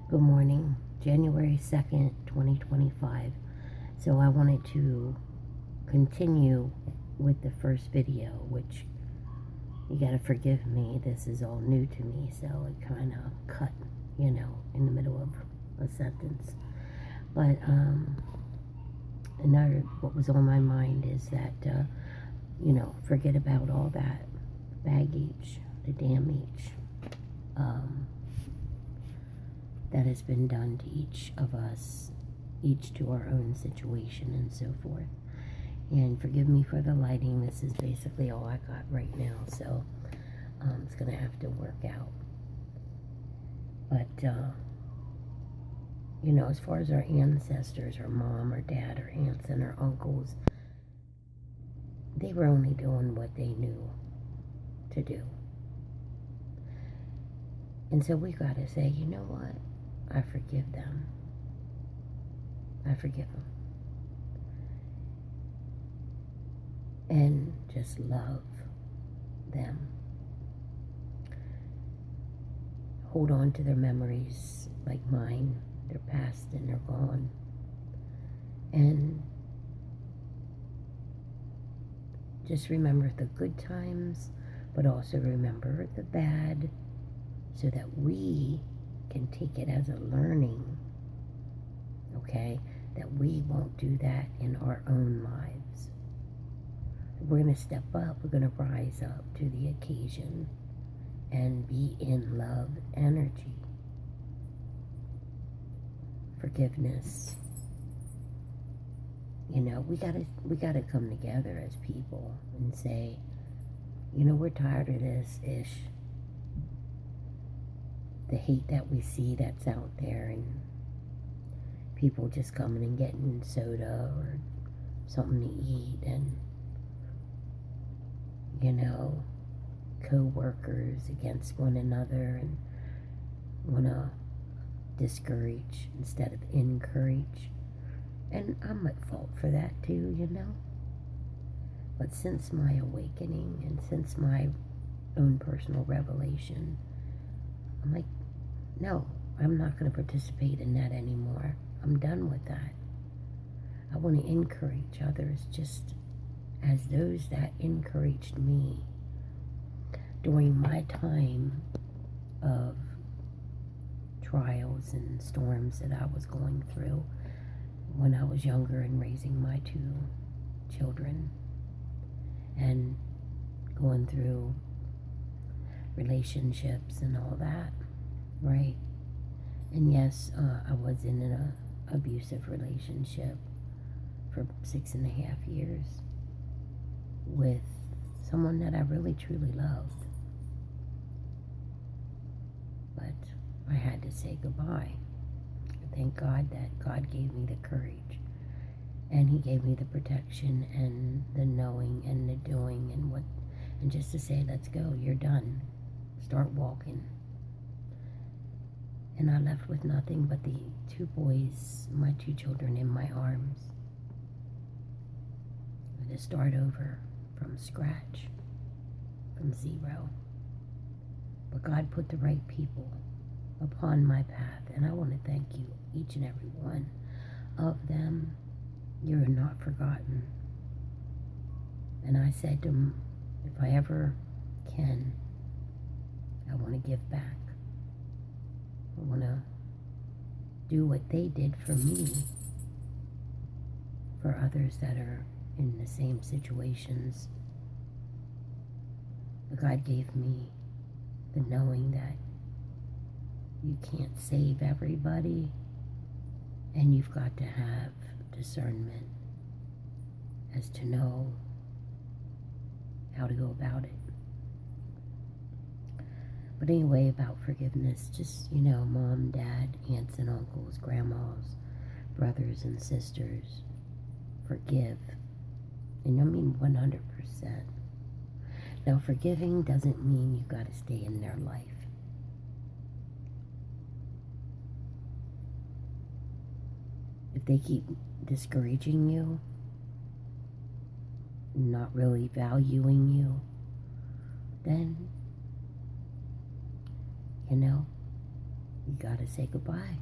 Good morning, January 2nd, 2025. So I wanted to continue with the first video, which you gotta forgive me, this is all new to me, so it kind of cut, in the middle of a sentence. But another, what was on my mind is that, forget about all that baggage, the damage, that has been done to each of us, each to our own situation and so forth. And forgive me for the lighting, this is basically all I got right now, so it's gonna have to work out. But as far as our ancestors, our mom or dad or aunts and our uncles, they were only doing what they knew to do. And so we gotta say, you know what? I forgive them. I forgive them. And just love them. Hold on to their memories like mine. They're past and they're gone. And just remember the good times, but also remember the bad, so that we can take it as a learning, okay? That we won't do that in our own lives. We're going to step up, we're going to rise up to the occasion and be in love energy. Forgiveness. We gotta come together as people and say, we're tired of this ish. The hate that we see that's out there, and people just coming and getting soda or something to eat, and co-workers against one another and want to discourage instead of encourage. And I'm at fault for that too, But since my awakening and since my own personal revelation, I'm like, no, I'm not going to participate in that anymore. I'm done with that. I want to encourage others just as those that encouraged me during my time of trials and storms that I was going through when I was younger and raising my 2 children and going through relationships and all that, right? And yes, I was in an abusive relationship for 6.5 years with someone that I really truly loved. But I had to say goodbye. Thank God that God gave me the courage, and He gave me the protection and the knowing and the doing and just to say, let's go, you're done, start walking. And I left with nothing but the 2 boys, my 2 children, in my arms. And to start over from scratch, from zero. But God put the right people upon my path, and I want to thank you, each and every one of them. You're not forgotten. And I said to them, if I ever can, I want to give back. I want to do what they did for me, for others that are in the same situations. But God gave me the knowing that you can't save everybody, and you've got to have discernment as to know how to go about it. But anyway, about forgiveness, just, mom, dad, aunts and uncles, grandmas, brothers and sisters, forgive. And I mean 100%. Now, forgiving doesn't mean you got to stay in their life. If they keep discouraging you, not really valuing you, then, you gotta say goodbye.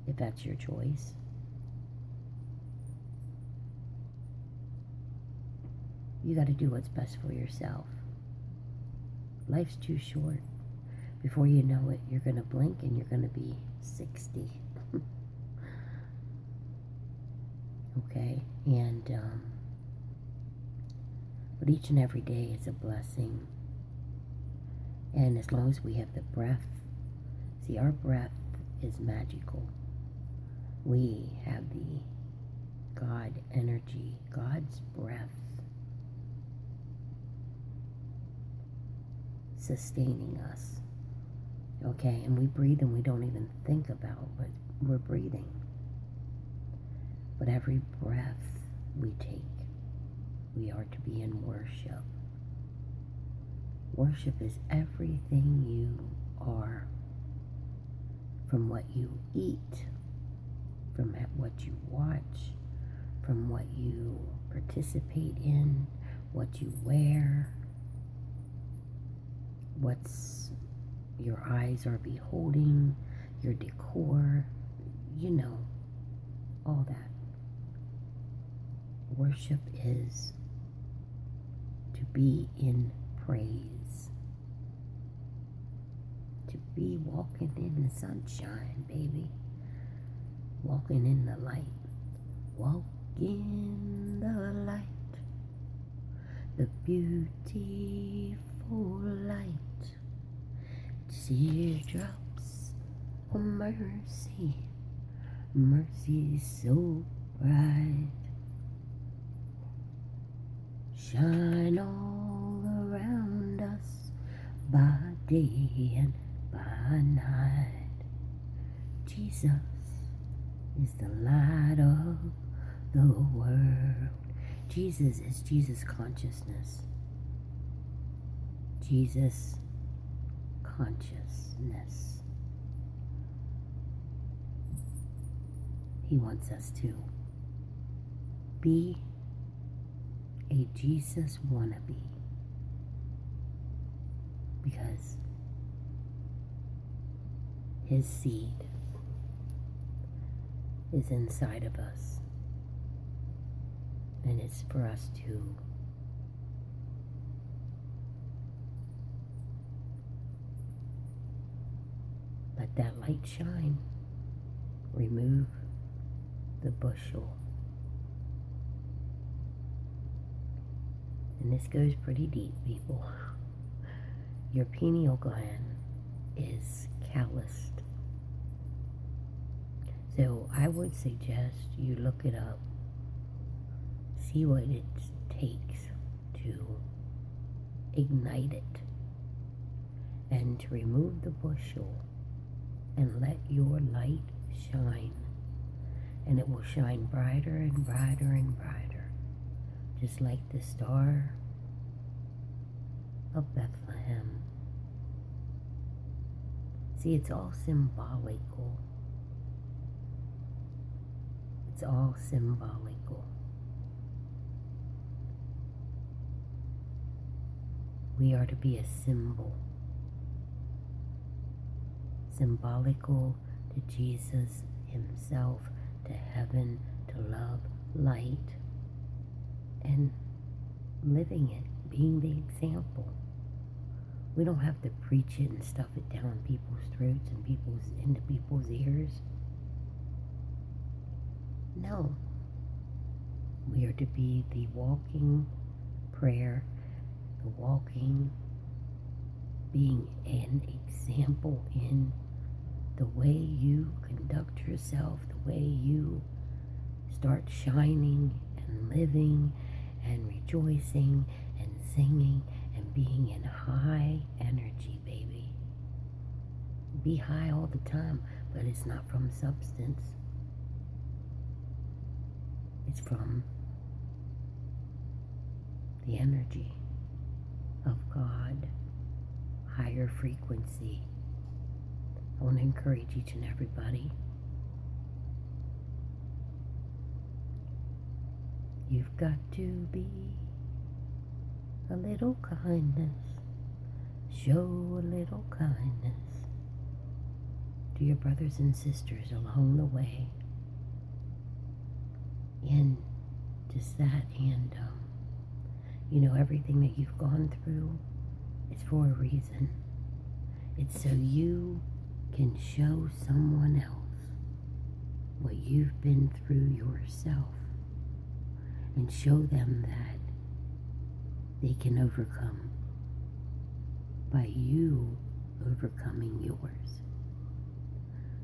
If that's your choice. You gotta do what's best for yourself. Life's too short. Before you know it, you're gonna blink and you're gonna be 60. Okay? And, but each and every day is a blessing. And as long as we have the breath, see, our breath is magical. We have the God energy, God's breath sustaining us. Okay, and we breathe and we don't even think about what we're breathing. But every breath we take, we are to be in worship. Worship is everything you are. From what you eat, from what you watch, from what you participate in, what you wear, what's your eyes are beholding, your decor, you know, all that. Worship is to be in praise, to be walking in the sunshine, baby, walking in the light, walk in the light, the beautiful light, teardrops of mercy, mercy so bright, shine all around us by day and by night. Jesus is the light of the world. Jesus is Jesus consciousness. Jesus consciousness. He wants us to be a Jesus wannabe, because his seed is inside of us, and it's for us to let that light shine, remove the bushel. And this goes pretty deep, people. Your pineal gland is calloused. So I would suggest you look it up, see what it takes to ignite it, and to remove the bushel and let your light shine. And it will shine brighter and brighter and brighter, just like the star of Bethlehem. See, it's all symbolical. It's all symbolical. We are to be a symbol. Symbolical to Jesus himself, to heaven, to love, light, and living it, being the example. We don't have to preach it and stuff it down people's throats and into people's ears. No. We are to be the walking prayer, the walking being an example in the way you conduct yourself, the way you start shining and living and rejoicing and singing and being in high energy, baby. Be high all the time, but it's not from substance. It's from the energy of God, higher frequency. I want to encourage each and everybody. You've got to be a little kindness. Show a little kindness. to your brothers and sisters along the way. And just that, and everything that you've gone through is for a reason. It's so you can show someone else what you've been through yourself, and show them that they can overcome by you overcoming yours.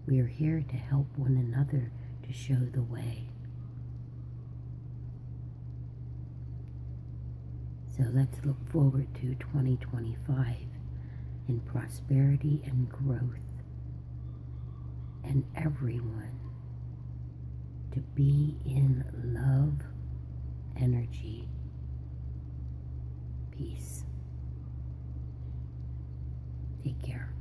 We are here to help one another, to show the way. So let's look forward to 2025 in prosperity and growth, and everyone to be in love, energy, peace. Take care.